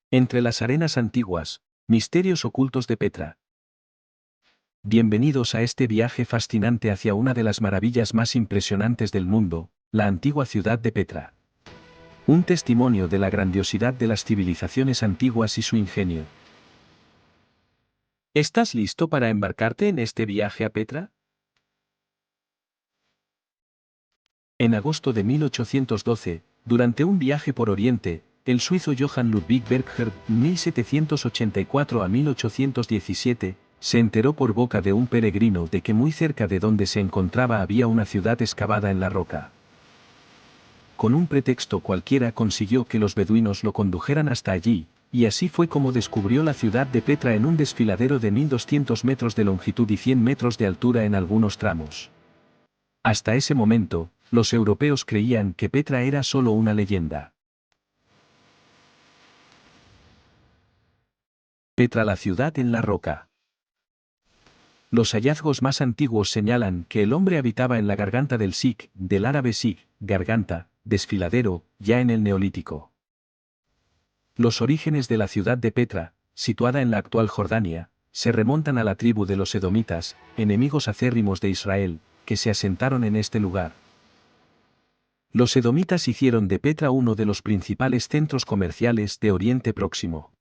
Entre las arenas antiguas, misterios ocultos de Petra. Bienvenidos a este viaje fascinante hacia una de las maravillas más impresionantes del mundo, la antigua ciudad de Petra. Un testimonio de la grandiosidad de las civilizaciones antiguas y su ingenio. ¿Estás listo para embarcarte en este viaje a Petra? En agosto de 1812, durante un viaje por Oriente, el suizo Johann Ludwig Bergher, 1784 a 1817, se enteró por boca de un peregrino de que muy cerca de donde se encontraba había una ciudad excavada en la roca. Con un pretexto cualquiera consiguió que los beduinos lo condujeran hasta allí, y así fue como descubrió la ciudad de Petra en un desfiladero de 1200 metros de longitud y 100 metros de altura en algunos tramos. Hasta ese momento, los europeos creían que Petra era solo una leyenda. Petra, la ciudad en la roca. Los hallazgos más antiguos señalan que el hombre habitaba en la garganta del Sig, del árabe Sig, garganta, desfiladero, ya en el Neolítico. Los orígenes de la ciudad de Petra, situada en la actual Jordania, se remontan a la tribu de los edomitas, enemigos acérrimos de Israel, que se asentaron en este lugar. Los edomitas hicieron de Petra uno de los principales centros comerciales de Oriente Próximo.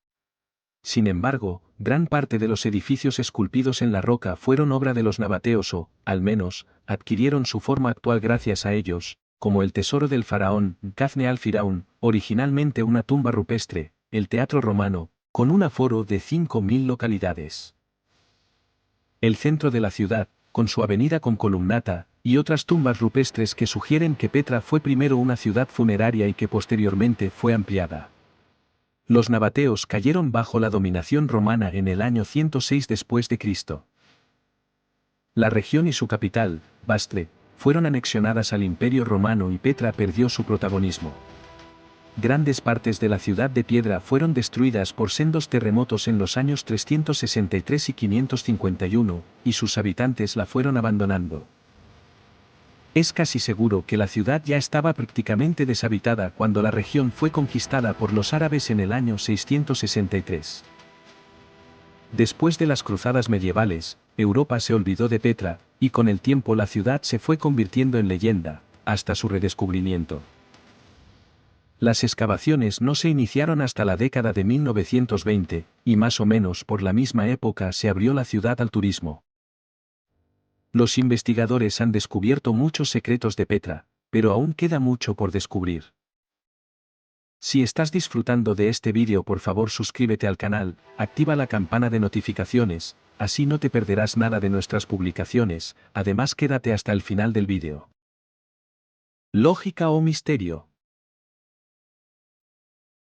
Sin embargo, gran parte de los edificios esculpidos en la roca fueron obra de los nabateos o, al menos, adquirieron su forma actual gracias a ellos, como el tesoro del faraón, Cafne al-Firaun, originalmente una tumba rupestre, el Teatro Romano, con un aforo de 5.000 localidades. El centro de la ciudad, con su avenida con columnata, y otras tumbas rupestres que sugieren que Petra fue primero una ciudad funeraria y que posteriormente fue ampliada. Los nabateos cayeron bajo la dominación romana en el año 106 después de Cristo. La región y su capital, Bastre, fueron anexionadas al Imperio Romano y Petra perdió su protagonismo. Grandes partes de la ciudad de piedra fueron destruidas por sendos terremotos en los años 363 y 551, y sus habitantes la fueron abandonando. Es casi seguro que la ciudad ya estaba prácticamente deshabitada cuando la región fue conquistada por los árabes en el año 663. Después de las cruzadas medievales, Europa se olvidó de Petra, y con el tiempo la ciudad se fue convirtiendo en leyenda, hasta su redescubrimiento. Las excavaciones no se iniciaron hasta la década de 1920, y más o menos por la misma época se abrió la ciudad al turismo. Los investigadores han descubierto muchos secretos de Petra, pero aún queda mucho por descubrir. Si estás disfrutando de este vídeo, por favor suscríbete al canal, activa la campana de notificaciones, así no te perderás nada de nuestras publicaciones, además quédate hasta el final del vídeo. Lógica o misterio.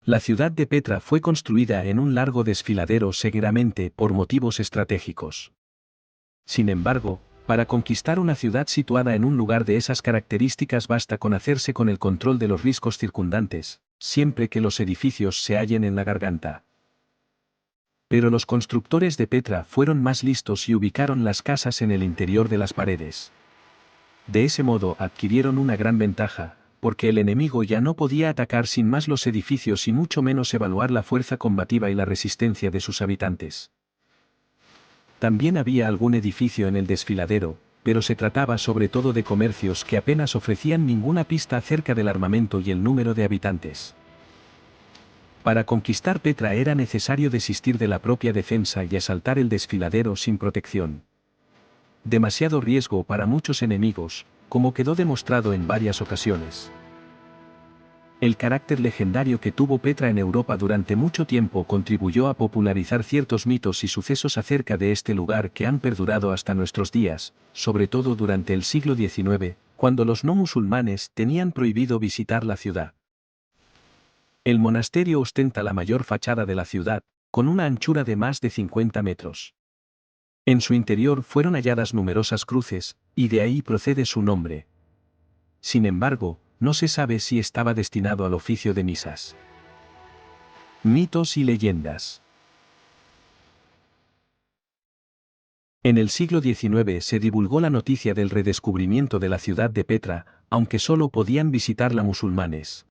La ciudad de Petra fue construida en un largo desfiladero seguramente por motivos estratégicos. Sin embargo, para conquistar una ciudad situada en un lugar de esas características basta con hacerse con el control de los riscos circundantes, siempre que los edificios se hallen en la garganta. Pero los constructores de Petra fueron más listos y ubicaron las casas en el interior de las paredes. De ese modo adquirieron una gran ventaja, porque el enemigo ya no podía atacar sin más los edificios y mucho menos evaluar la fuerza combativa y la resistencia de sus habitantes. También había algún edificio en el desfiladero, pero se trataba sobre todo de comercios que apenas ofrecían ninguna pista acerca del armamento y el número de habitantes. Para conquistar Petra era necesario desistir de la propia defensa y asaltar el desfiladero sin protección. Demasiado riesgo para muchos enemigos, como quedó demostrado en varias ocasiones. El carácter legendario que tuvo Petra en Europa durante mucho tiempo contribuyó a popularizar ciertos mitos y sucesos acerca de este lugar que han perdurado hasta nuestros días, sobre todo durante el siglo XIX, cuando los no musulmanes tenían prohibido visitar la ciudad. El monasterio ostenta la mayor fachada de la ciudad, con una anchura de más de 50 metros. En su interior fueron halladas numerosas cruces, y de ahí procede su nombre. Sin embargo, no se sabe si estaba destinado al oficio de misas. Mitos y leyendas. En el siglo XIX se divulgó la noticia del redescubrimiento de la ciudad de Petra, aunque solo podían visitarla musulmanes.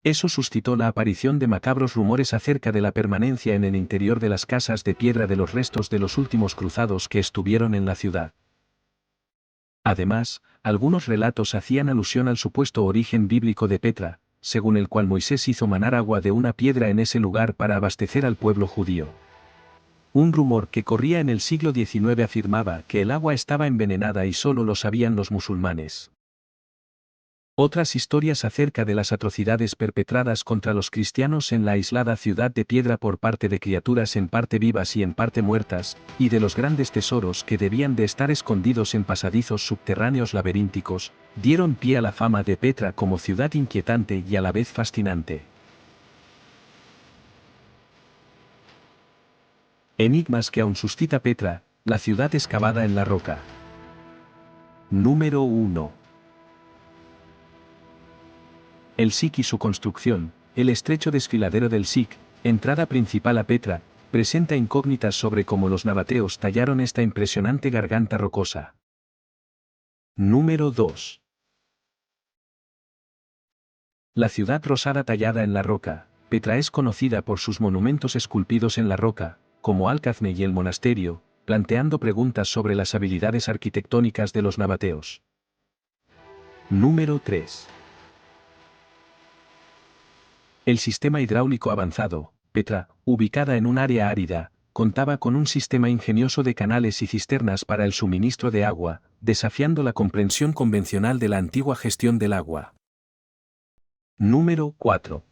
Eso suscitó la aparición de macabros rumores acerca de la permanencia en el interior de las casas de piedra de los restos de los últimos cruzados que estuvieron en la ciudad. Además, algunos relatos hacían alusión al supuesto origen bíblico de Petra, según el cual Moisés hizo manar agua de una piedra en ese lugar para abastecer al pueblo judío. Un rumor que corría en el siglo XIX afirmaba que el agua estaba envenenada y solo lo sabían los musulmanes. Otras historias acerca de las atrocidades perpetradas contra los cristianos en la aislada ciudad de piedra por parte de criaturas en parte vivas y en parte muertas, y de los grandes tesoros que debían de estar escondidos en pasadizos subterráneos laberínticos, dieron pie a la fama de Petra como ciudad inquietante y a la vez fascinante. Enigmas que aún suscita Petra, la ciudad excavada en la roca. Número 1. El Siq y su construcción. El estrecho desfiladero del Siq, entrada principal a Petra, presenta incógnitas sobre cómo los nabateos tallaron esta impresionante garganta rocosa. Número 2. La ciudad rosada tallada en la roca. Petra es conocida por sus monumentos esculpidos en la roca, como Alcazne y el monasterio, planteando preguntas sobre las habilidades arquitectónicas de los nabateos. Número 3. El sistema hidráulico avanzado. Petra, ubicada en un área árida, contaba con un sistema ingenioso de canales y cisternas para el suministro de agua, desafiando la comprensión convencional de la antigua gestión del agua. Número 4.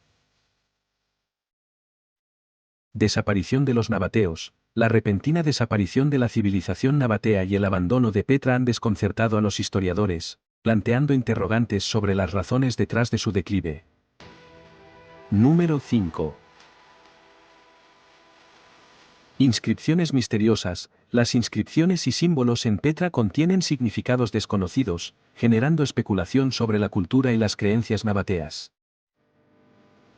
Desaparición de los nabateos. La repentina desaparición de la civilización nabatea y el abandono de Petra han desconcertado a los historiadores, planteando interrogantes sobre las razones detrás de su declive. Número 5. Inscripciones misteriosas. Las inscripciones y símbolos en Petra contienen significados desconocidos, generando especulación sobre la cultura y las creencias nabateas.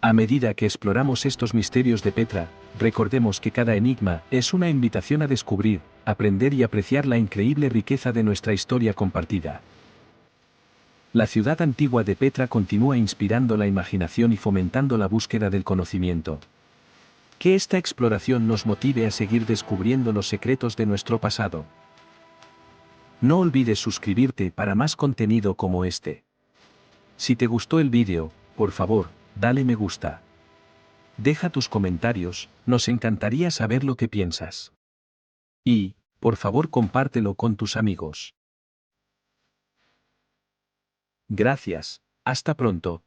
A medida que exploramos estos misterios de Petra, recordemos que cada enigma es una invitación a descubrir, aprender y apreciar la increíble riqueza de nuestra historia compartida. La ciudad antigua de Petra continúa inspirando la imaginación y fomentando la búsqueda del conocimiento. Que esta exploración nos motive a seguir descubriendo los secretos de nuestro pasado. No olvides suscribirte para más contenido como este. Si te gustó el vídeo, por favor, dale me gusta. Deja tus comentarios, nos encantaría saber lo que piensas. Y, por favor, compártelo con tus amigos. Gracias, hasta pronto.